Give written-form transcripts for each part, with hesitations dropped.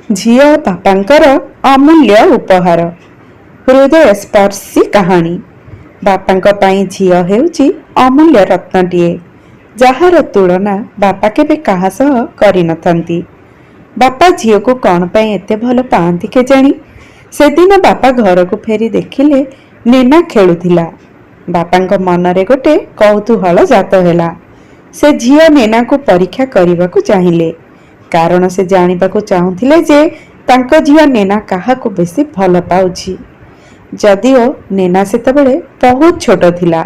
झियो बापांकर अमूल्य उपहार हृदय स्पर्शी कहानी। बापांक पाई झियो हेउची अमूल्य रत्नटिए जार तुलना बापा केबे काहा सह करि नथंती। बापा झियो को कौन पाई एते भल पांती केजाणी। से दिन बापा घर को फेरी देखिले नेना खेलुथिला। बापांक मनरे गोटे कौतूहल जात हेला। से झियो नेना को परीक्षा करने को चाहिए कारण से जानिबा को चाहुथिले जे तांको झियो नेना काहाको बेसी भल पाउछि। जदिओ नेना सेतबेले बहुत छोट थिला,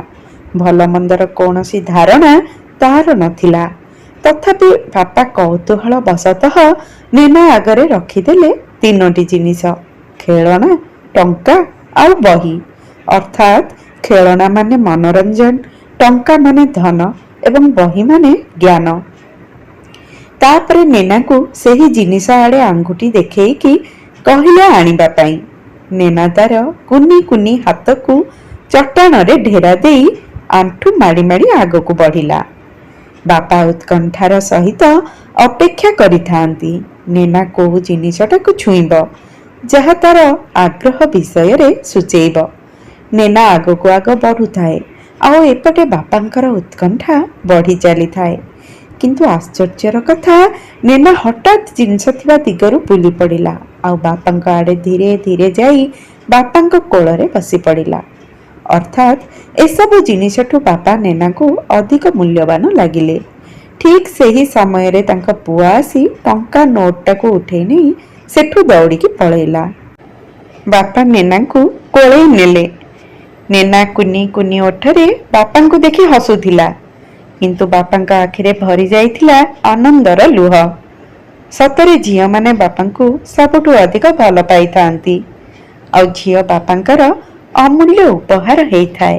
भल मंदर कौनसी धारणा तार नथिला, तथापि बापा कौतूहल बसतः नेना आगरे रखिदेले तीनोटी जिनिस, खेलना, टंका आउ बही। अर्थात खेलना माने मनोरंजन, टंका माने धन एवं बही माने ज्ञान। तापरे नेना को सही जिनिस आड़े आंगुठी देखैकी कहिले आनिबा पाई। नेना तार कुनी कुनी हाथ को चट्टान रे ढेरा देई आंठू माड़ी माड़ी आग को बढ़िला। बापा उत्कंठार सहित अपेक्षा करिथांती नेना को जिनिसटा को छुईब जहा तार आग्रह विषय रे सूचेब। नेना आग को आग बढ़ुथाए आउ एपटे बापांकर उत्कंठा बढ़ी चली थाए। किंतु आश्चर्यर कथा नेना हठात जिनस थिबा दिगरु बुली पड़िला आउ बापांक आड़े धीरे धीरे जाई बापांक कोଳରେ बसी पड़िला। अर्थात एसबु जिनिसठु बापा नेना को अधिक मूल्यवान लागिले। ठीक सही समय रे तांका पुआ आसी टंका नोटटा को उठे नहीं सेठु दौड़िकी पळैला। बापा नेना को कोळै नेले। नेना कुनी कुनी ओठरे बापांको देखि हसुथिला, किंतु बापांका आखिरे भरी जाइथिला आनंदर लुह। सतरे झियो माने बापांको सबुठु अधिक भल पाई थांती आउ झियो बापांकर अमूल्य उपहार हेई थाए।